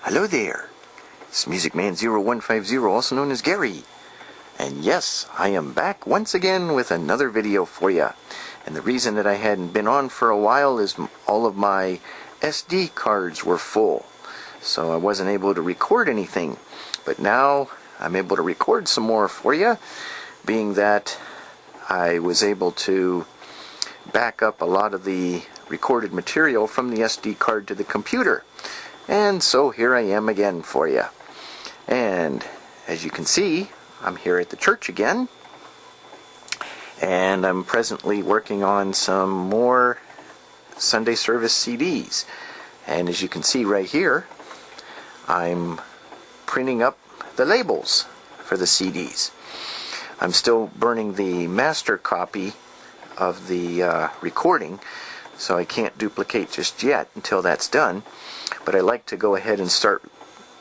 Hello there, it's MusicMan0150, also known as Gary. And yes, I am back once again with another video for you. And the reason that I hadn't been on for a while is all of my SD cards were full. So I wasn't able to record anything. But now I'm able to record some more for you, being that I was able to back up a lot of the recorded material from the SD card to the computer. And so here I am again for you. And as you can see, I'm here at the church again. And I'm presently working on some more Sunday service CDs. And as you can see right here, I'm printing up the labels for the CDs. I'm still burning the master copy of the recording, so I can't duplicate just yet until that's done. But I like to go ahead and start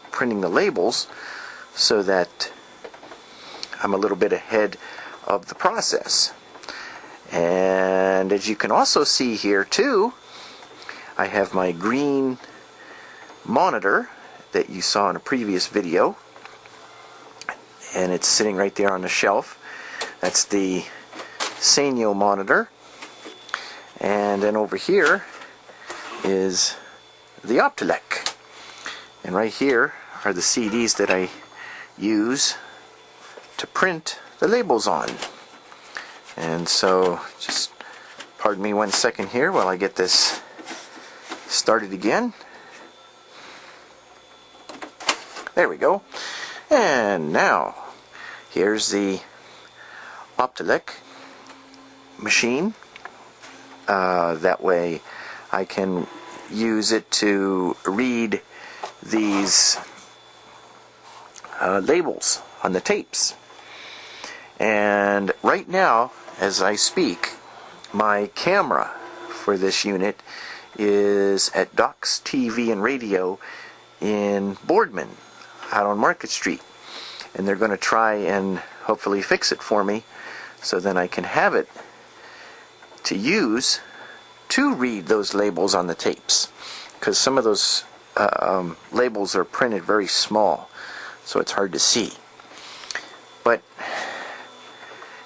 printing the labels so that I'm a little bit ahead of the process. And as you can also see here too, I have my green monitor that you saw in a previous video, and it's sitting right there on the shelf. That's the Sanyo monitor. And then over here is the Optelec. And right here are the CDs that I use to print the labels on. And so just pardon me one second here while I get this started again. There we go. And now here's the Optelec machine. That way I can use it to read these labels on the tapes. And right now, as I speak, my camera for this unit is at Doc's TV and Radio in Boardman, out on Market Street. And they're going to try and hopefully fix it for me, so then I can have it to use to read those labels on the tapes, because some of those labels are printed very small, so it's hard to see. But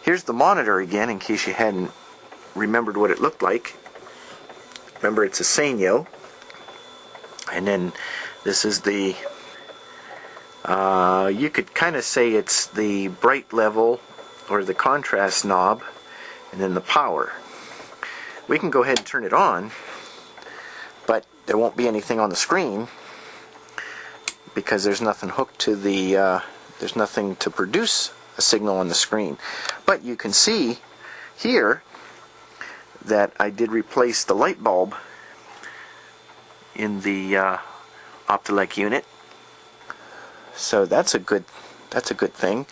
here's the monitor again, in case you hadn't remembered what it looked like. Remember, it's a Sanyo, and then this is the you could kind of say it's the bright level or the contrast knob, and then the power. We can go ahead and turn it on, but there won't be anything on the screen because there's nothing hooked to the there's nothing to produce a signal on the screen. But you can see here that I did replace the light bulb in the Optelec unit. So that's a good thing,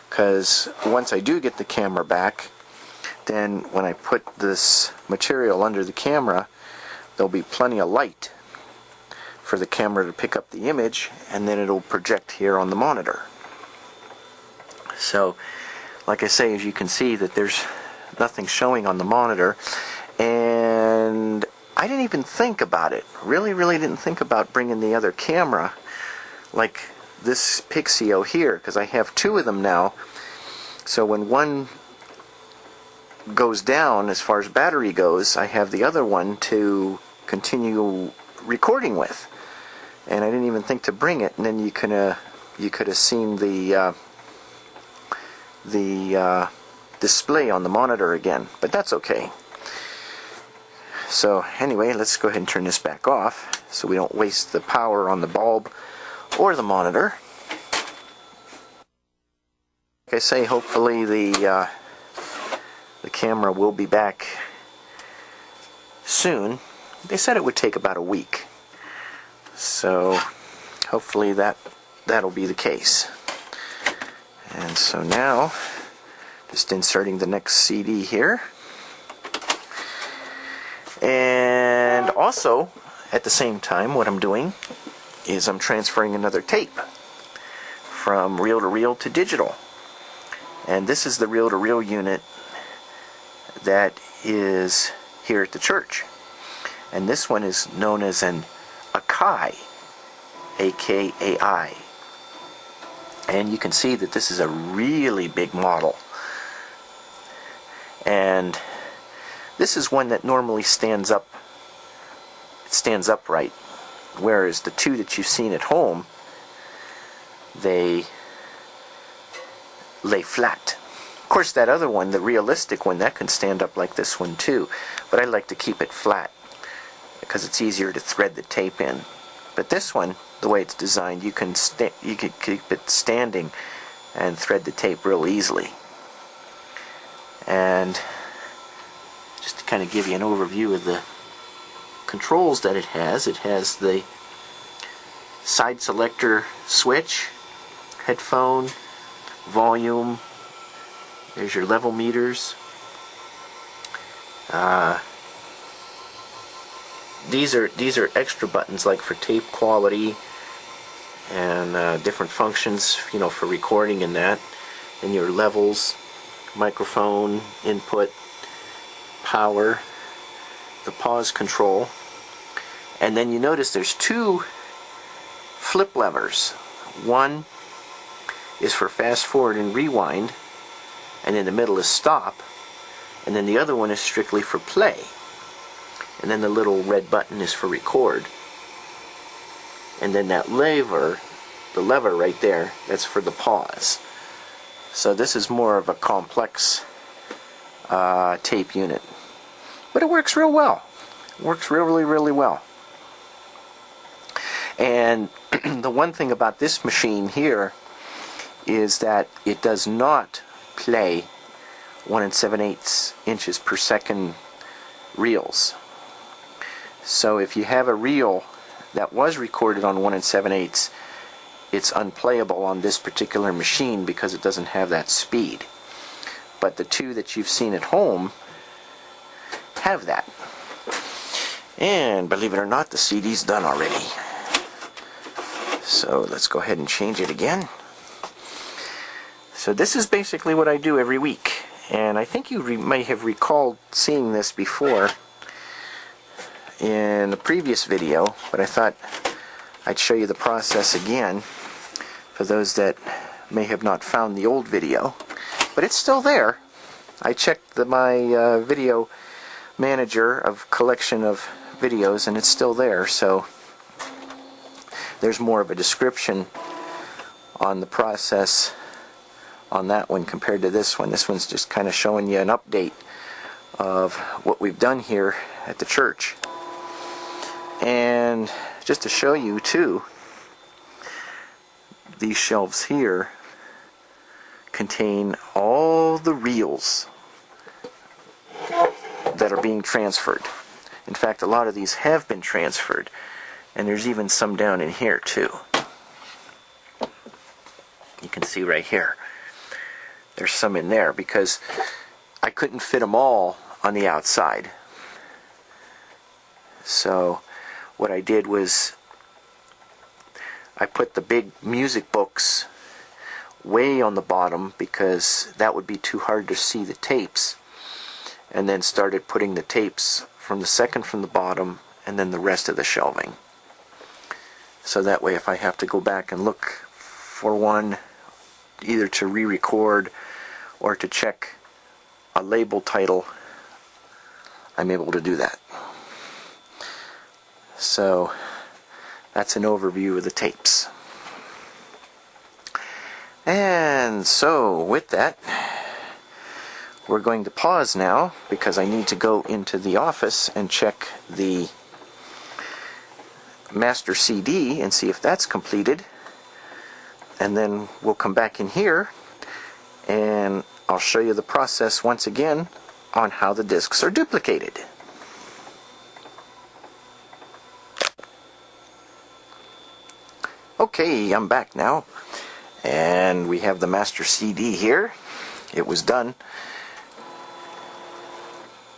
because once I do get the camera back, then when I put this material under the camera, there'll be plenty of light for the camera to pick up the image, and then it'll project here on the monitor. So, like I say, as you can see, that there's nothing showing on the monitor, and I didn't even think about it. Really didn't think about bringing the other camera, like this Pixio here, because I have two of them now. So when one goes down as far as battery goes, I have the other one to continue recording with. And I didn't even think to bring it, and then you could have seen the display on the monitor again, but that's okay. So anyway, let's go ahead and turn this back off so we don't waste the power on the bulb or the monitor. Like I say, hopefully the camera will be back soon. They said it would take about a week, so hopefully that'll be the case. And so now, just inserting the next CD here. And also, at the same time, what I'm doing is I'm transferring another tape from reel-to-reel to digital. And this is the reel-to-reel unit that is here at the church. And this one is known as an Akai. AKAI. And you can see that this is a really big model. And this is one that normally stands up. It stands upright, whereas the two that you've seen at home, they lay flat. Of course, that other one, the realistic one, that can stand up like this one too. But I like to keep it flat because it's easier to thread the tape in. But this one, the way it's designed, you can keep it standing and thread the tape real easily. And just to kind of give you an overview of the controls that it has the side selector switch, headphone, volume. There's your level meters. These are extra buttons, like for tape quality and different functions, you know, for recording and that. And your levels, microphone, input, power, the pause control. And then you notice there's two flip levers. One is for fast forward and rewind, and in the middle is stop, and then the other one is strictly for play. And then the little red button is for record. And then that lever, the lever right there, that's for the pause. So this is more of a complex tape unit. But it works real well. It works really, really well. And the one thing about this machine here is that it does not play 1 7/8 inches per second reels. So if you have a reel that was recorded on 1 7/8, it's unplayable on this particular machine because it doesn't have that speed. But the two that you've seen at home have that. And believe it or not, the CD's done already. So let's go ahead and change it again. So this is basically what I do every week. And I think you may have recalled seeing this before in the previous video, but I thought I'd show you the process again for those that may have not found the old video. But it's still there. I checked my video manager of collection of videos, and it's still there. So there's more of a description on the process on that one compared to this one. This one's just kind of showing you an update of what we've done here at the church. And just to show you too, these shelves here contain all the reels that are being transferred. In fact, a lot of these have been transferred, and there's even some down in here too. You can see right here. There's some in there because I couldn't fit them all on the outside. So what I did was I put the big music books way on the bottom because that would be too hard to see the tapes, and then started putting the tapes from the second from the bottom and then the rest of the shelving. So that way if I have to go back and look for one, either to re-record or to check a label title, I'm able to do that. So that's an overview of the tapes. And so with that, we're going to pause now because I need to go into the office and check the master CD and see if that's completed. And then we'll come back in here and I'll show you the process once again on how the discs are duplicated. Okay, I'm back now, and we have the master CD here. It was done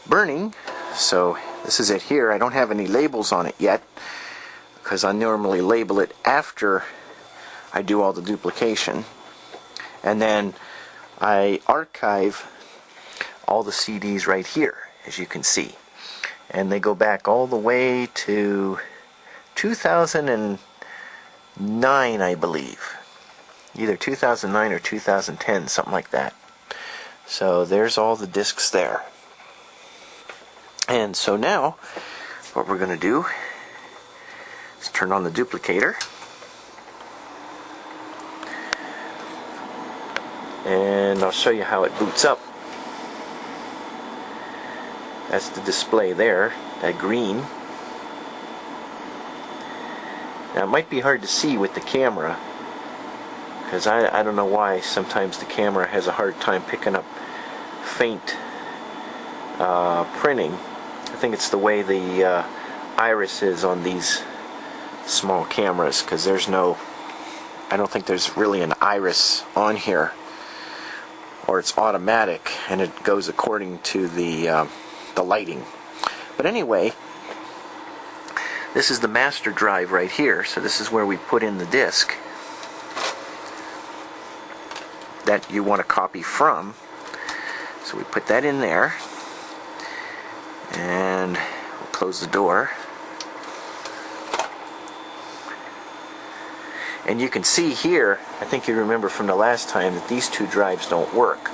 burning, so this is it here. I don't have any labels on it yet because I normally label it after I do all the duplication, and then I archive all the CDs right here, as you can see, and they go back all the way to 2009, I believe. Either 2009 or 2010, something like that. So there's all the discs there. And so now, what we're going to do is turn on the duplicator. And I'll show you how it boots up. That's the display there, that green. Now it might be hard to see with the camera, because I don't know why sometimes the camera has a hard time picking up faint printing. I think it's the way the iris is on these small cameras, because there's no, I don't think there's really an iris on here, or it's automatic and it goes according to the lighting. But anyway, this is the master drive right here, so this is where we put in the disc that you want to copy from. So we put that in there, and we'll close the door. And you can see here, I think you remember from the last time, that these two drives don't work.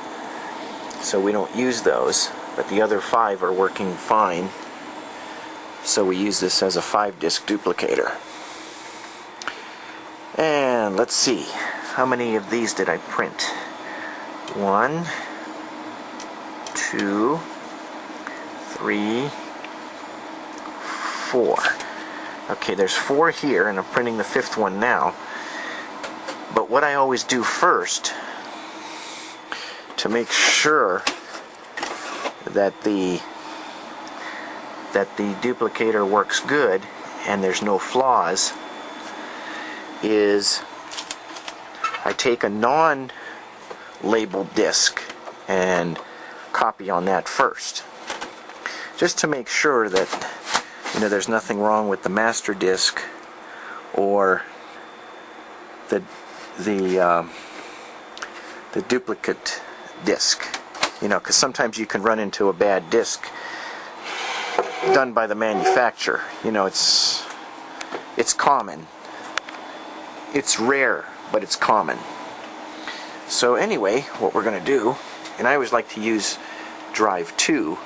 So we don't use those, but the other 5 are working fine. So we use this as a 5-disc duplicator. And let's see, how many of these did I print? 1, 2, 3, 4. Okay, there's 4 here, and I'm printing the 5th one now. But what I always do first, to make sure that the duplicator works good and there's no flaws, is I take a non-labeled disc and copy on that first, just to make sure that there's nothing wrong with the master disc or the duplicate disc, because sometimes you can run into a bad disc done by the manufacturer. It's common. It's rare, but it's common. So anyway, what we're going to do, and I always like to use drive 2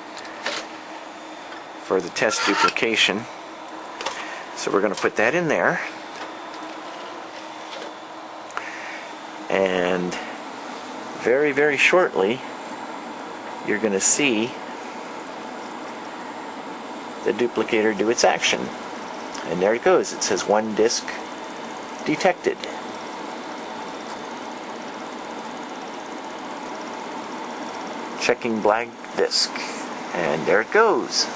for the test duplication. So we're going to put that in there. And very, very shortly, you're going to see the duplicator do its action. And there it goes. It says 1 disc detected. Checking blank disc. And there it goes.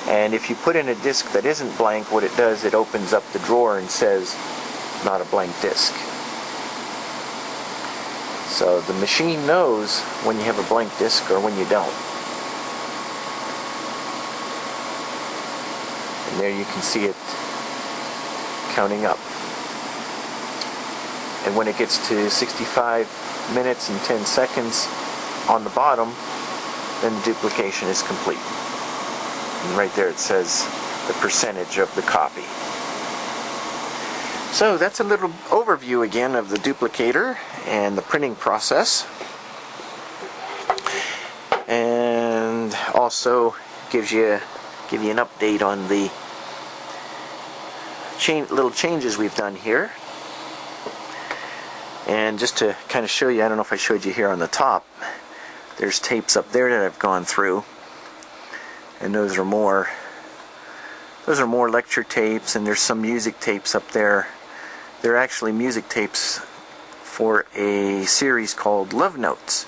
And if you put in a disc that isn't blank, what it does, it opens up the drawer and says, not a blank disc. So the machine knows when you have a blank disc or when you don't. And there you can see it counting up. And when it gets to 65 minutes and 10 seconds on the bottom, then the duplication is complete. And right there it says the percentage of the copy. So that's a little overview again of the duplicator and the printing process. And also gives you an update on the little changes we've done here. And just to kind of show you, I don't know if I showed you here on the top, there's tapes up there that I've gone through, and those are more lecture tapes, and there's some music tapes up there. They're actually music tapes for a series called Love Notes,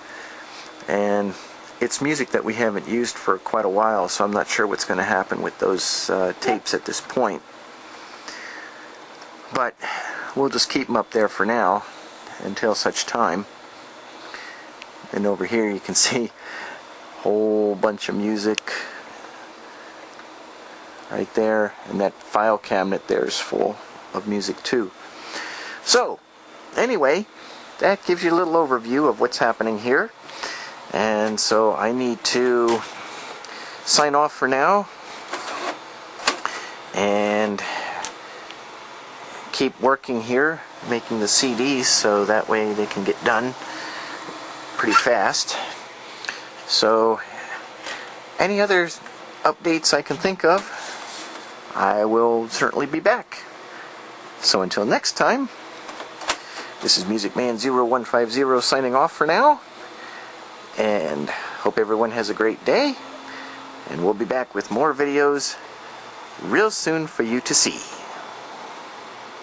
and it's music that we haven't used for quite a while, so I'm not sure what's going to happen with those tapes at this point. But we'll just keep them up there for now until such time. And over here you can see a whole bunch of music right there, and that file cabinet there is full of music too. So anyway, that gives you a little overview of what's happening here. And so I need to sign off for now and keep working here, making the CDs, so that way they can get done pretty fast. So any other updates I can think of, I will certainly be back. So until next time, this is MusicMan0150 signing off for now, and hope everyone has a great day, and we'll be back with more videos real soon for you to see.